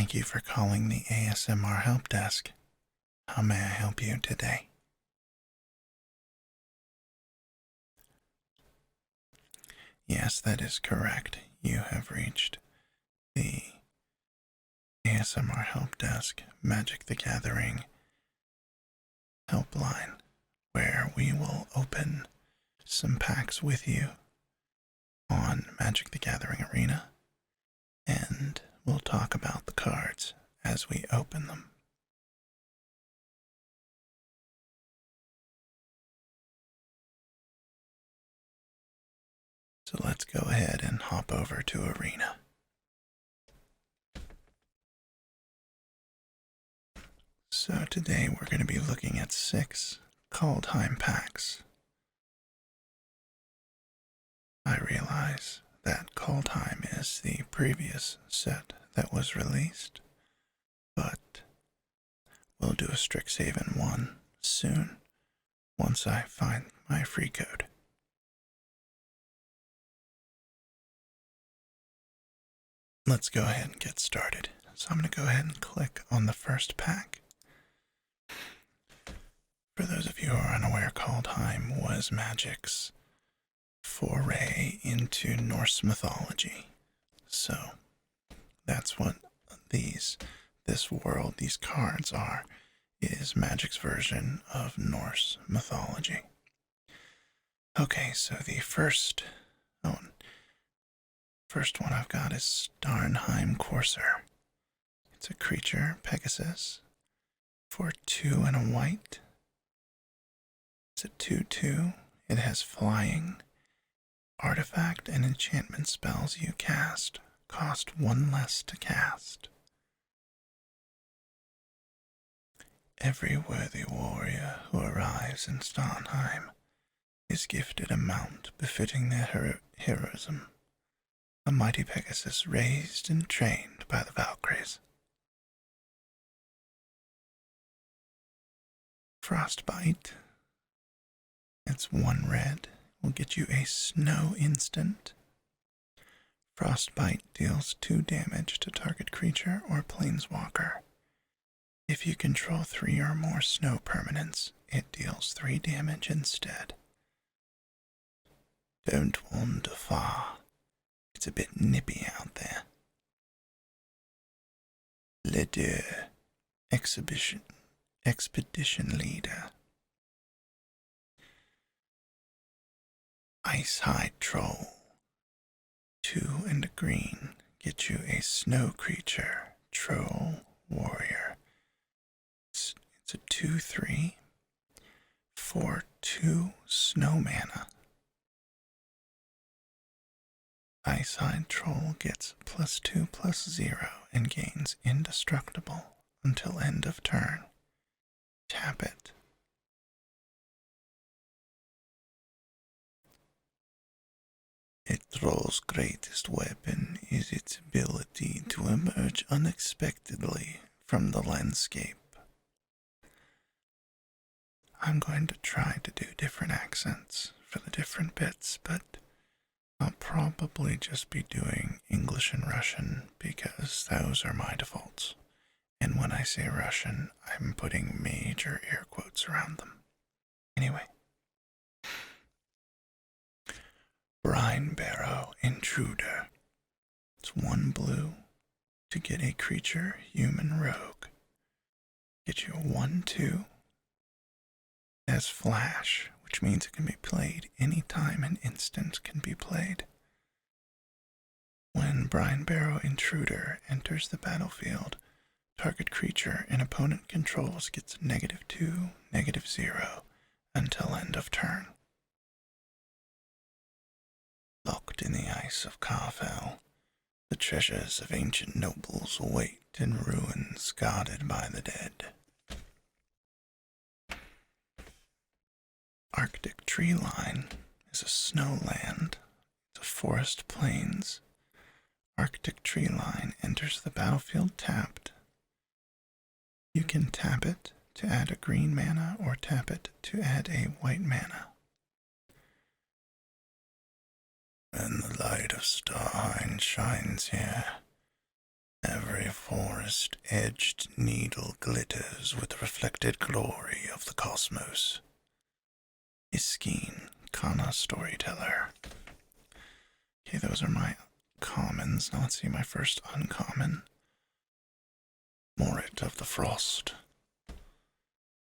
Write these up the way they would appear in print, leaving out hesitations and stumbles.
Thank you for calling the ASMR help desk. How may I help you today? Yes, that is correct. You have reached the ASMR help desk, Magic the Gathering helpline, where we will open some packs with you on Magic the Gathering Arena, and we'll talk about the cards as we open them. So let's go ahead and hop over to Arena. So today we're going to be looking at 6 Kaldheim packs. I realize that Kaldheim is the previous set that was released, but we'll do a Strixhaven one soon once I find my free code. Let's go ahead and get started. So I'm going to go ahead and click on the first pack. For those of you who are unaware, Kaldheim was Magic's foray into Norse mythology. So that's what this world, these cards are, is Magic's version of Norse mythology. Okay, so the first one I've got is Starnheim Courser. It's a creature, Pegasus, for 2 and a white. It's a 2/2. It has flying. Artifact and enchantment spells you cast cost 1 less to cast. Every worthy warrior who arrives in Starnheim is gifted a mount befitting their heroism. A mighty Pegasus raised and trained by the Valkyries. Frostbite. It's 1 red. Will get you a snow instant. Frostbite deals 2 damage to target creature or planeswalker. If you control 3 or more snow permanents, it deals 3 damage instead. Don't wander far. It's a bit nippy out there. Leader, Expedition Leader. Icehide Troll. 2 and a green. Get you a snow creature, Troll Warrior. It's a 2/3 for 2 snow mana. Icehide Troll gets +2/+0 and gains indestructible until end of turn. Tap it. A troll's greatest weapon is its ability to emerge unexpectedly from the landscape. I'm going to try to do different accents for the different bits, but I'll probably just be doing English and Russian because those are my defaults. And when I say Russian, I'm putting major air quotes around them. Anyway. Brine Barrow Intruder. It's 1 blue to get a creature, human rogue. Get you a 1/2. It has flash, which means it can be played anytime an instant can be played. When Brine Barrow Intruder enters the battlefield, target creature an opponent controls gets -2, -0 until end of turn. Locked in the ice of Carfell, the treasures of ancient nobles wait in ruins guarded by the dead. Arctic Tree Line is a snowland. It's a forest plains. Arctic Tree Line enters the battlefield tapped. You can tap it to add a green mana or tap it to add a white mana. And the light of Starheim shines here. Every forest-edged needle glitters with the reflected glory of the cosmos. Iskeen, Kana Storyteller. Okay, those are my commons. Now let's see my first uncommon. Morit of the Frost.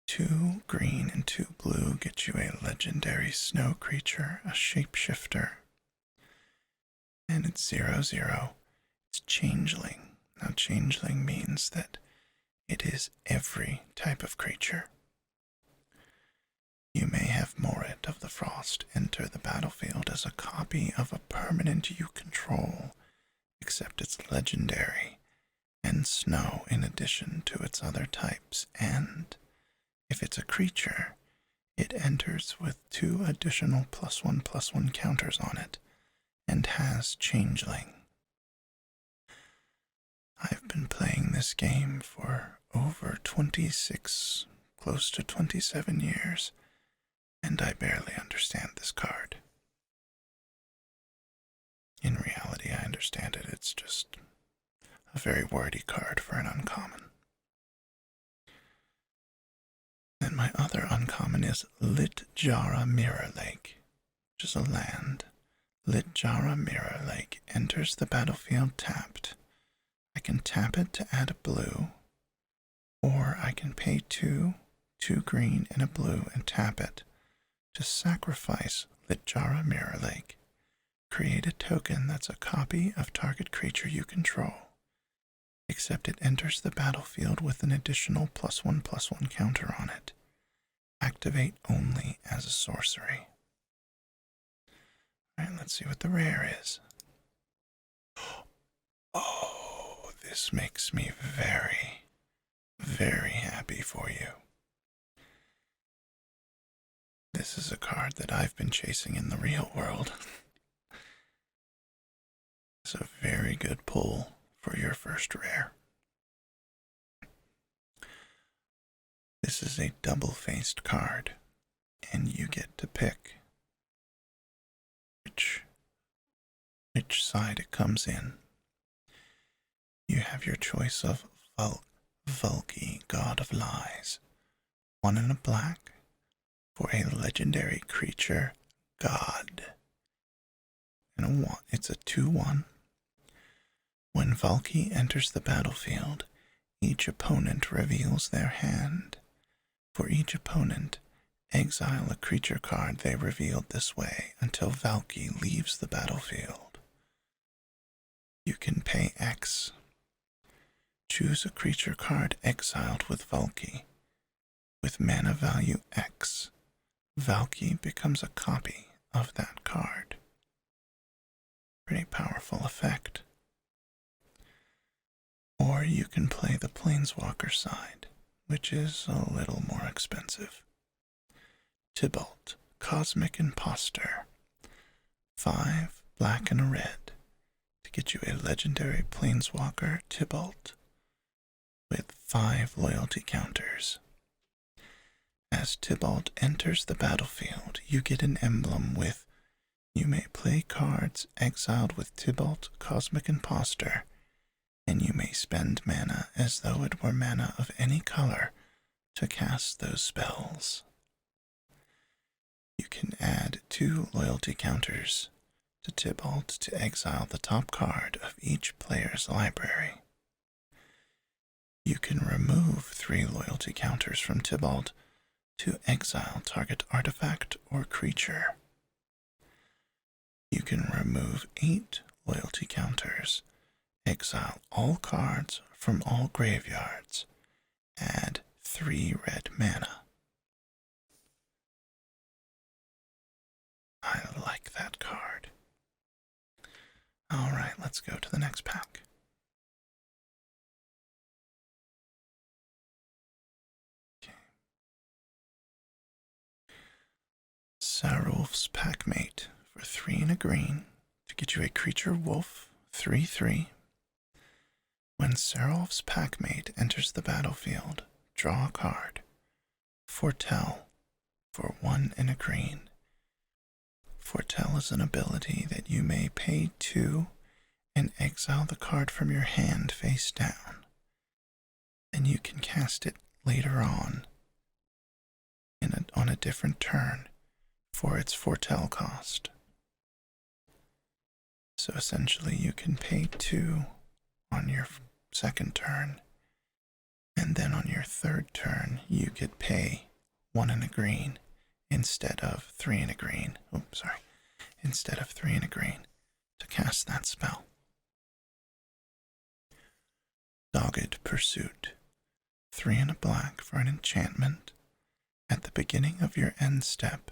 2 green and 2 blue get you a legendary snow creature, a shapeshifter. And it's 0/0. It's changeling. Now changeling means that it is every type of creature. You may have Morit of the Frost enter the battlefield as a copy of a permanent you control, except it's legendary, and snow in addition to its other types, and if it's a creature, it enters with 2 additional +1/+1 counters on it, and has changeling. I've been playing this game for over 26, close to 27 years, and I barely understand this card. In reality, I understand it. It's just a very wordy card for an uncommon. Then my other uncommon is Litjara Mirror Lake, which is a land. Litjara Mirror Lake enters the battlefield tapped. I can tap it to add a blue, or I can pay 2 green and a blue and tap it to sacrifice Litjara Mirror Lake. Create a token that's a copy of target creature you control, except it enters the battlefield with an additional +1/+1 counter on it. Activate only as a sorcery. Alright, let's see what the rare is. Oh, this makes me very, very happy for you. This is a card that I've been chasing in the real world. It's a very good pull for your first rare. This is a double-faced card, and you get to pick which side it comes in. You have your choice of Vulki, God of Lies. 1 and a black for a legendary creature, God. And it's a 2/1. When Vulki enters the battlefield, each opponent reveals their hand. For each opponent, exile a creature card they revealed this way until Valky leaves the battlefield. You can pay X. Choose a creature card exiled with Valky. With mana value X, Valky becomes a copy of that card. Pretty powerful effect. Or you can play the Planeswalker side, which is a little more expensive. Tybalt, Cosmic Imposter. 5 black and a red to get you a legendary Planeswalker Tybalt with 5 loyalty counters. As Tybalt enters the battlefield, you get an emblem with you may play cards exiled with Tybalt, Cosmic Imposter, and you may spend mana as though it were mana of any color to cast those spells. You can add 2 loyalty counters to Tybalt to exile the top card of each player's library. You can remove 3 loyalty counters from Tybalt to exile target artifact or creature. You can remove 8 loyalty counters, exile all cards from all graveyards, add 3 red mana. I like that card. Alright, let's go to the next pack. Okay. Sarulf's Packmate for 3 and a green to get you a creature wolf 3/3. When Sarulf's Packmate enters the battlefield, draw a card. Foretell for 1 and a green. Foretell is an ability that you may pay 2 and exile the card from your hand face down. Then you can cast it later on on a different turn for its foretell cost. So essentially you can pay 2 on your second turn, and then on your third turn you could pay 1 and a green instead of 3 and a green. Instead of 3 and a green to cast that spell. Dogged Pursuit. 3 and a black for an enchantment. At the beginning of your end step,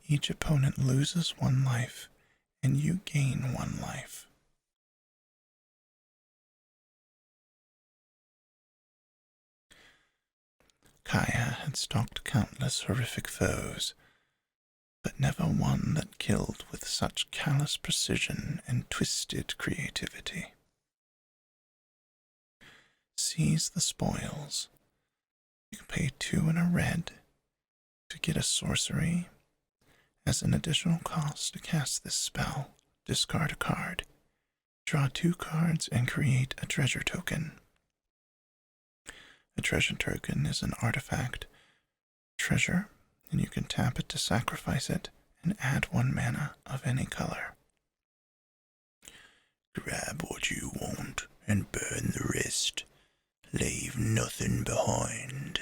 each opponent loses 1 life, and you gain 1 life. Kaya had stalked countless horrific foes, but never one that killed with such callous precision and twisted creativity. Seize the spoils. You can pay 2 and a red to get a sorcery. As an additional cost to cast this spell, discard a card. Draw 2 cards and create a treasure token. A treasure token is an artifact treasure, and you can tap it to sacrifice it and add 1 mana of any color. Grab what you want and burn the rest. Leave nothing behind.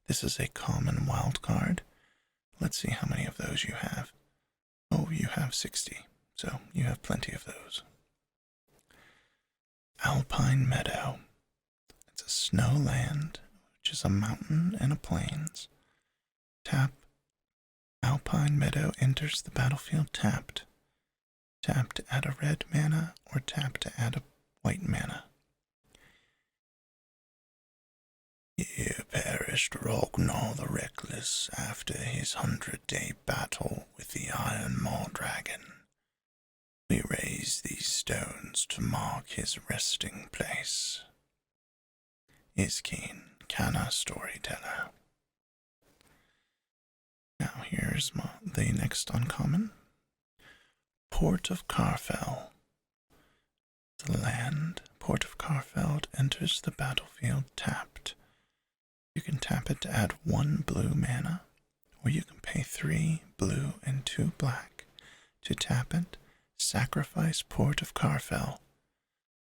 This is a common wild card. Let's see how many of those you have. Oh, you have 60, so you have plenty of those. Alpine Meadow. It's a snow land, which is a mountain and a plains. Tap. Alpine Meadow enters the battlefield tapped. Tap to add a red mana or tap to add a white mana. Here perished Ragnar the Reckless after his 100-day battle with the Iron Maw Dragon. We raise these stones to mark his resting place. Iskeen, Kana Storyteller. Now here's the next uncommon. Port of Karfell. The land, Port of Karfeld, enters the battlefield tapped. You can tap it to add 1 blue mana, or you can pay 3 blue and 2 black to tap it, sacrifice Port of Karfell,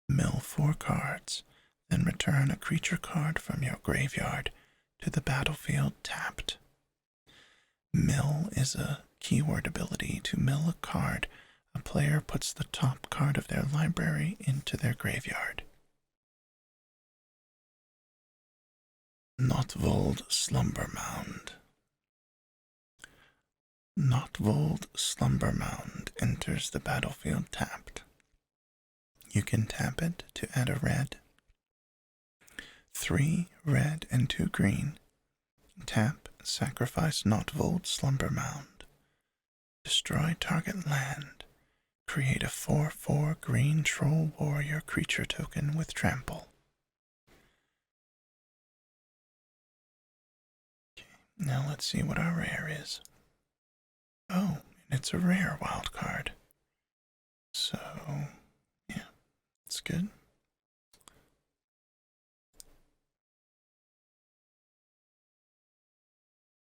mill 4 cards, then return a creature card from your graveyard to the battlefield tapped. Mill is a keyword ability. To mill a card, a player puts the top card of their library into their graveyard. Notvold Slumber Mound. Notvold Slumber Mound enters the battlefield tapped. You can tap it to add a red. 3 red and 2 green. Tap, sacrifice Notvold Slumber Mound. Destroy target land. Create a 4/4 green troll warrior creature token with trample. Okay, now let's see what our rare is. Oh, and it's a rare wild card. So, yeah, it's good.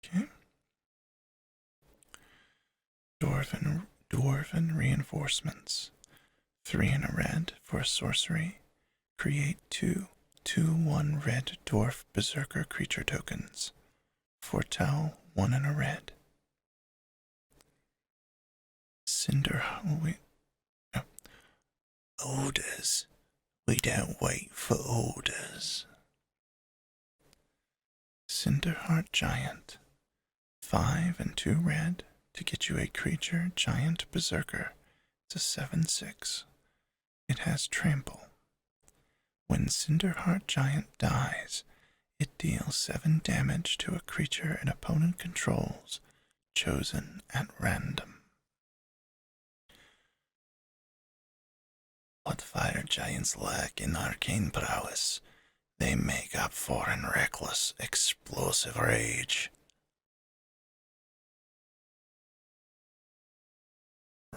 Okay. Dwarven Reinforcements. 3 and a red for a sorcery. Create 2/2/1 red dwarf berserker creature tokens. Foretell 1 and a red. Orders. We don't wait for orders. Cinderheart Giant. 5 and 2 red to get you a creature giant berserker. It's a 7/6. It has trample. When Cinderheart Giant dies, it deals 7 damage to a creature an opponent controls, chosen at random. What fire giants lack in arcane prowess, they make up for in reckless, explosive rage.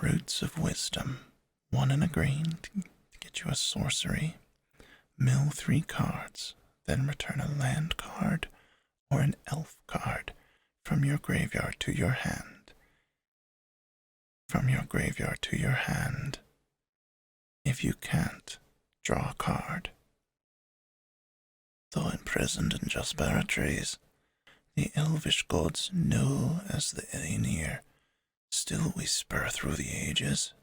Roots of Wisdom. 1 and a green to get you a sorcery. Mill 3 cards, then return a land card or an elf card from your graveyard to your hand. From your graveyard to your hand. If you can't, draw a card. Though imprisoned in Jaspera trees, the elvish gods know as the Aenir still whisper through the ages.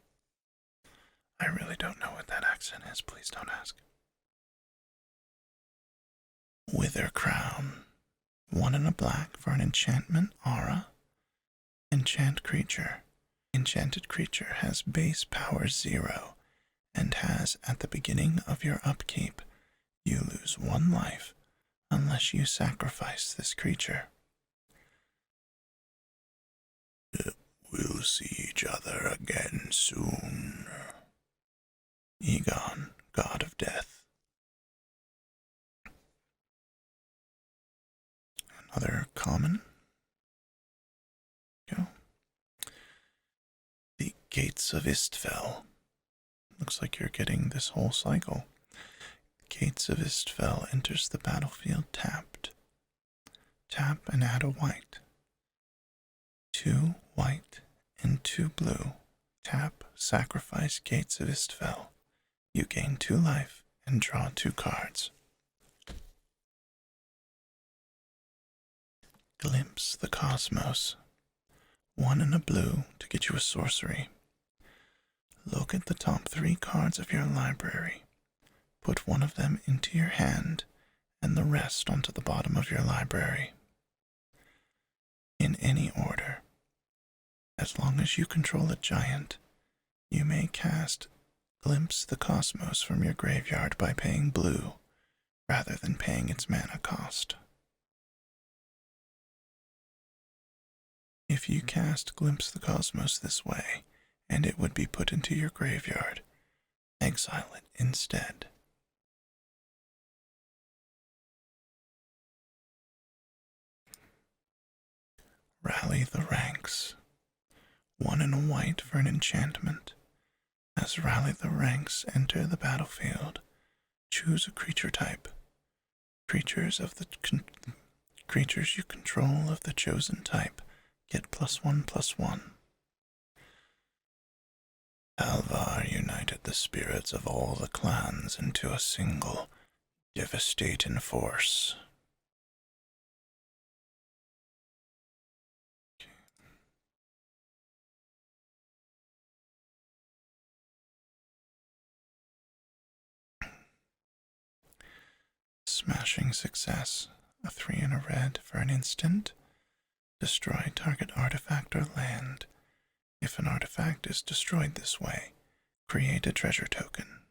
I really don't know what that accent is, please don't ask. Wither Crown. 1 and a black for an enchantment aura. Enchant creature. Enchanted creature has base power 0 and has, at the beginning of your upkeep, you lose 1 life unless you sacrifice this creature. We'll see each other again soon. Egon, God of Death. Another common. Go. The Gates of Istfell. Looks like you're getting this whole cycle. Gates of Istfell enters the battlefield tapped. Tap and add a white. 2 white and 2 blue. Tap, sacrifice Gates of Istfell. You gain 2 life and draw 2 cards. Glimpse the Cosmos. 1 and a blue to get you a sorcery. Look at the top 3 cards of your library. Put 1 of them into your hand and the rest onto the bottom of your library. In any order. As long as you control a giant, you may cast Glimpse the Cosmos from your graveyard by paying blue, rather than paying its mana cost. If you cast Glimpse the Cosmos this way, and it would be put into your graveyard, exile it instead. Rally the Ranks. 1 and a white for an enchantment. As Rally the Ranks enter the battlefield, choose a creature type. Creatures you control of the chosen type get +1/+1. Alvar united the spirits of all the clans into a single, devastating force. Smashing Success. A 3 and a red for an instant. Destroy target artifact or land. If an artifact is destroyed this way, create a treasure token.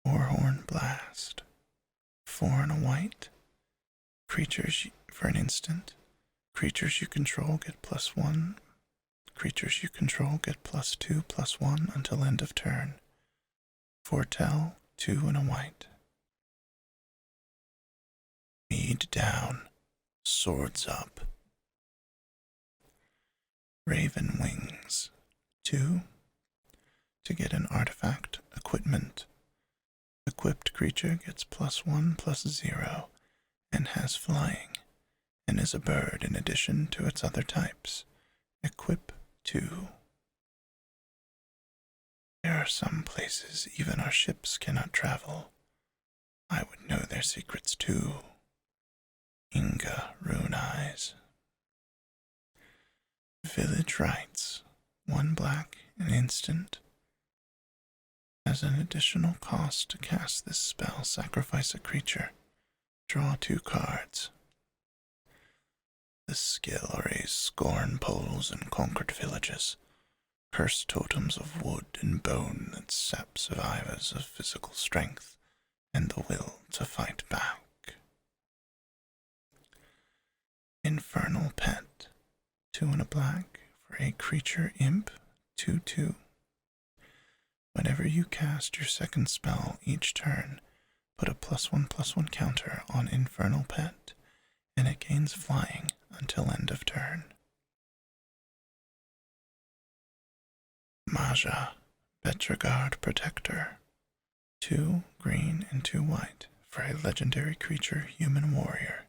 Warhorn Blast. 4 and a white. Creatures for an instant. Creatures you control get +1. Creatures you control get +2/+1 until end of turn. Foretell. 2 and a white. Mead down. Swords up. Raven Wings. 2. To get an artifact, equipment. Equipped creature gets +1/+0 and has flying, and is a bird in addition to its other types. Equip 2. There are some places even our ships cannot travel. I would know their secrets too. Inga Rune Eyes. Village Rites. 1 black, an instant. As an additional cost to cast this spell, sacrifice a creature. Draw 2 cards. The skill raised scorn poles and conquered villages. Cursed totems of wood and bone that sap survivors of physical strength and the will to fight back. Infernal Pet. 2 and a black for a creature imp. 2/2. Whenever you cast your second spell each turn, put a +1/+1 counter on Infernal Pet, and it gains flying until end of turn. Maja, Betragard Protector. 2 green and 2 white for a legendary creature, human warrior.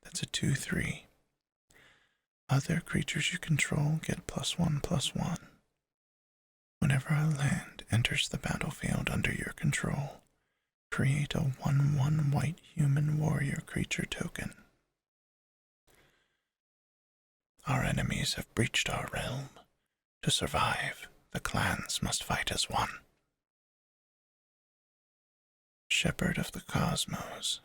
That's a 2/3. Other creatures you control get +1/+1. Whenever a land enters the battlefield under your control, create a 1/1 white human warrior creature token. Our enemies have breached our realm. To survive, the clans must fight as one. Shepherd of the Cosmos.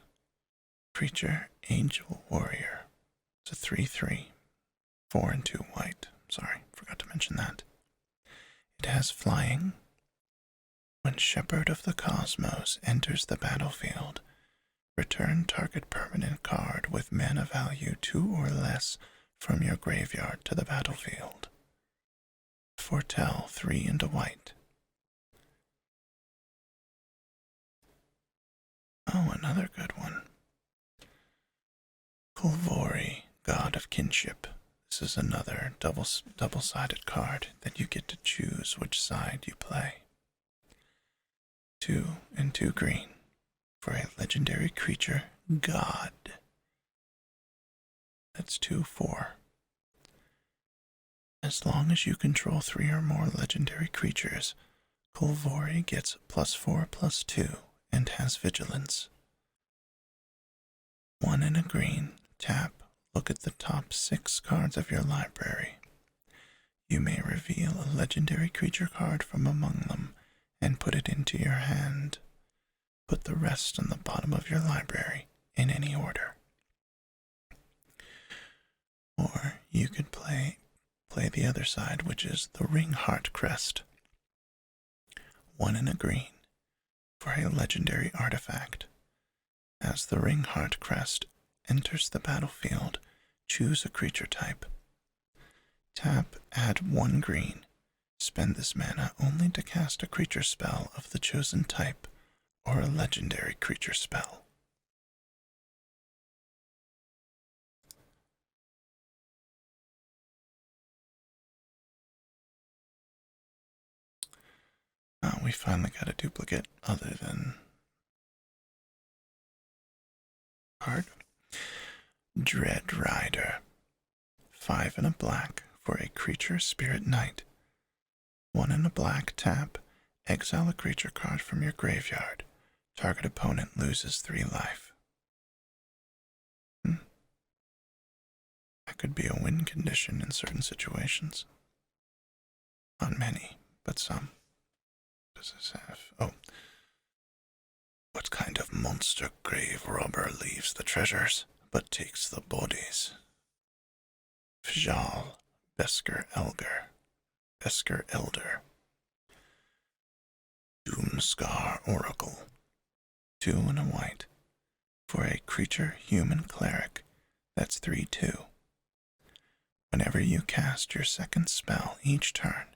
Creature, Angel Warrior. It's a 3/3. 4 and 2 white. Sorry, forgot to mention that. It has flying. When Shepherd of the Cosmos enters the battlefield, return target permanent card with mana value 2 or less from your graveyard to the battlefield. Foretell 3 and a white. Oh, another good one. Kulvori, God of Kinship. This is another double-sided card that you get to choose which side you play. 2 and 2 green for a legendary creature, God. That's 2/4. As long as you control 3 or more legendary creatures, Kulvori gets +4/+2 and has vigilance. 1 and a green, tap, look at the top 6 cards of your library. You may reveal a legendary creature card from among them and put it into your hand. Put the rest on the bottom of your library in any order. Or you could play the other side, which is the Ringheart Crest. 1 and a green for a legendary artifact. As the Ringheart Crest enters the battlefield, choose a creature type. Tap, add 1 green. Spend this mana only to cast a creature spell of the chosen type or a legendary creature spell. We finally got a duplicate other than card. Dread Rider. 5 and a black for a creature spirit knight. 1 and a black, tap, exile a creature card from your graveyard. Target opponent loses 3 life. That could be a win condition in certain situations. Not many, but some. What does this have? Oh. What kind of monster grave robber leaves the treasures, but takes the bodies? Fjal, Besker Elder. Doomscar Oracle. 2 and a white. For a creature human cleric, that's 3/2. Whenever you cast your second spell each turn,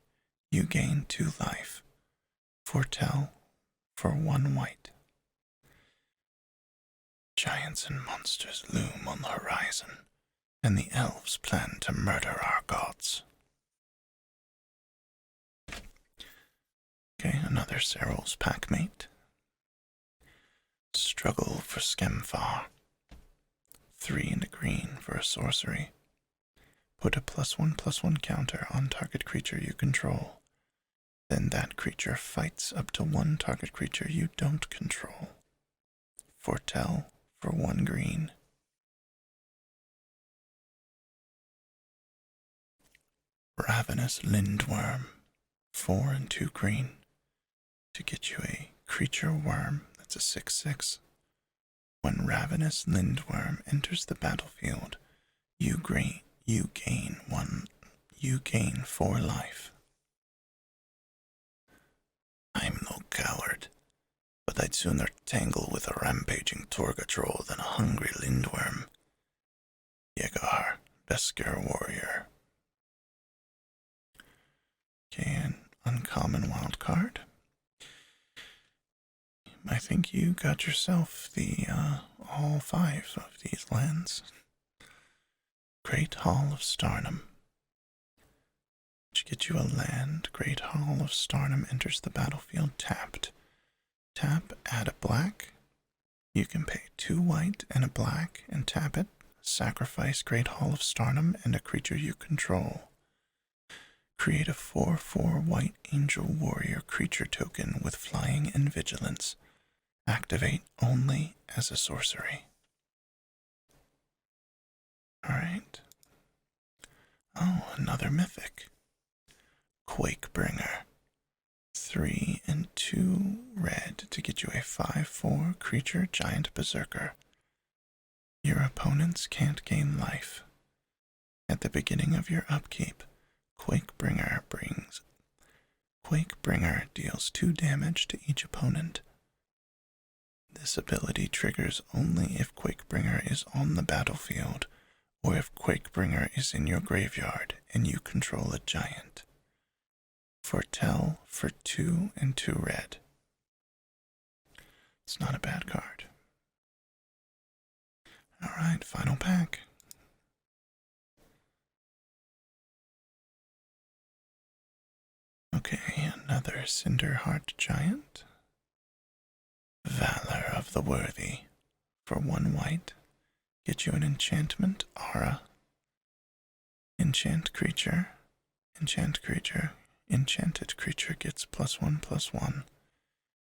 you gain 2 life. Foretell for 1 white. Giants and monsters loom on the horizon, and the elves plan to murder our gods. Okay, another Seryl's Packmate. Struggle for Skemfar. 3 and a green for a sorcery. Put a +1/+1 counter on target creature you control. Then that creature fights up to 1 target creature you don't control. Foretell for 1 green. Ravenous Lindworm. 4 and 2 green. To get you a creature worm, that's a 6/6. When Ravenous Lindworm enters the battlefield, you gain 4 life. I'm no coward, but I'd sooner tangle with a rampaging Torga troll than a hungry Lindworm. Yegar, Besker Warrior. Okay, an uncommon wild card. I think you got yourself the all 5 of these lands. Great Hall of Starnum, which get you a land. Great Hall of Starnum enters the battlefield tapped. Tap, add a black. You can pay 2 white and a black and tap it. Sacrifice Great Hall of Starnum and a creature you control. Create a 4/4 white angel warrior creature token with flying and vigilance. Activate only as a sorcery. Alright. Oh, another mythic. Quakebringer. 3 and 2 red to get you a 5/4 creature giant berserker. Your opponents can't gain life. At the beginning of your upkeep, Quakebringer deals 2 damage to each opponent. This ability triggers only if Quakebringer is on the battlefield or if Quakebringer is in your graveyard and you control a giant. Foretell for 2 and 2 red. It's not a bad card. Alright, final pack. Okay, another Cinderheart Giant. Valor of the Worthy. For 1 white, get you an enchantment, aura. Enchanted creature Enchanted creature gets +1/+1.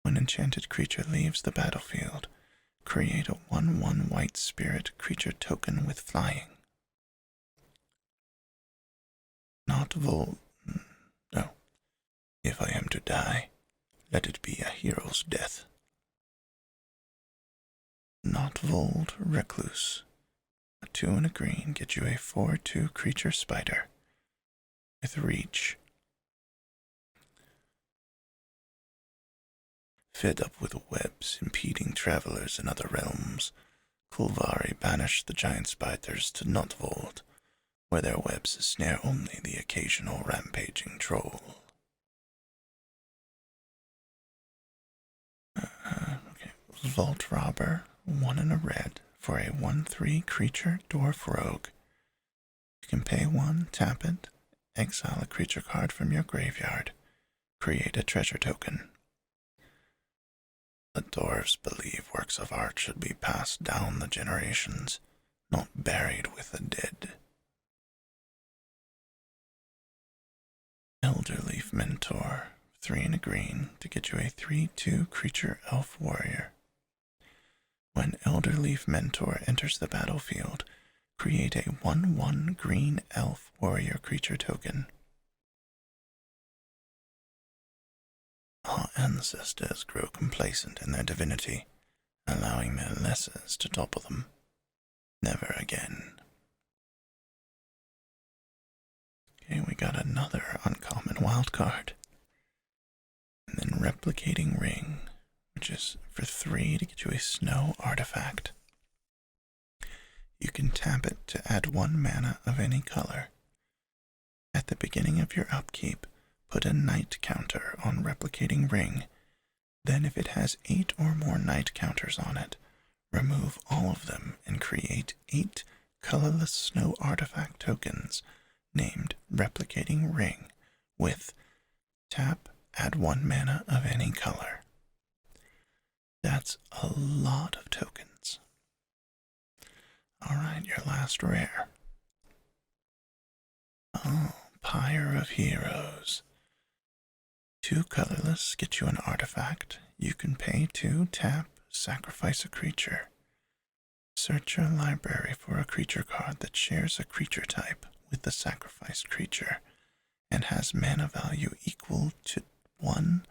When enchanted creature leaves the battlefield, create a 1/1 white spirit creature token with flying. Not Vol... No. If I am to die, let it be a hero's death. Not Vold Recluse. A 2 and a green get you a 4/2 creature spider with reach. Fed up with webs impeding travelers in other realms, Kulvari banished the giant spiders to Notvold, where their webs snare only the occasional rampaging troll. Okay. Vault Robber, 1 and a red, for a 1/3 creature dwarf rogue. You can pay 1, tap it, exile a creature card from your graveyard, create a treasure token. The dwarves believe works of art should be passed down the generations, not buried with the dead. Elderleaf Mentor, 3 and a green to get you a 3/2 creature elf warrior. When Elderleaf Mentor enters the battlefield, create a 1/1 green elf warrior creature token. Our ancestors grow complacent in their divinity, allowing their lessers to topple them. Never again. Okay, we got another uncommon wild card. And then Replicating Ring, which is for 3 to get you a snow artifact. You can tap it to add 1 mana of any color. At the beginning of your upkeep, put a night counter on Replicating Ring. Then if it has 8 or more night counters on it, remove all of them and create 8 colorless snow artifact tokens named Replicating Ring with tap, add 1 mana of any color. That's a lot of tokens. Alright, your last rare. Oh, Pyre of Heroes. 2 colorless get you an artifact. You can pay 2, tap, sacrifice a creature. Search your library for a creature card that shares a creature type with the sacrificed creature and has mana value equal to 1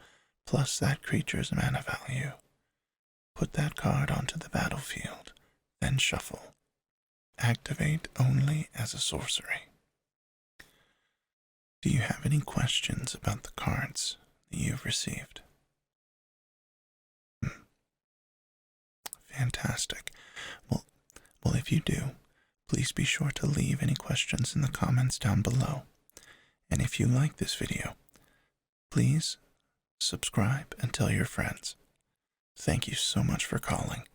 plus that creature's mana value. Put that card onto the battlefield, then shuffle. Activate only as a sorcery. Do you have any questions about the cards that you've received? Fantastic. Well, if you do, please be sure to leave any questions in the comments down below. And if you like this video, please subscribe and tell your friends. Thank you so much for calling,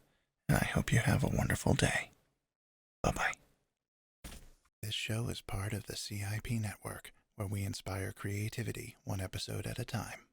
and I hope you have a wonderful day. Bye-bye. This show is part of the CIP network. where we inspire creativity one episode at a time.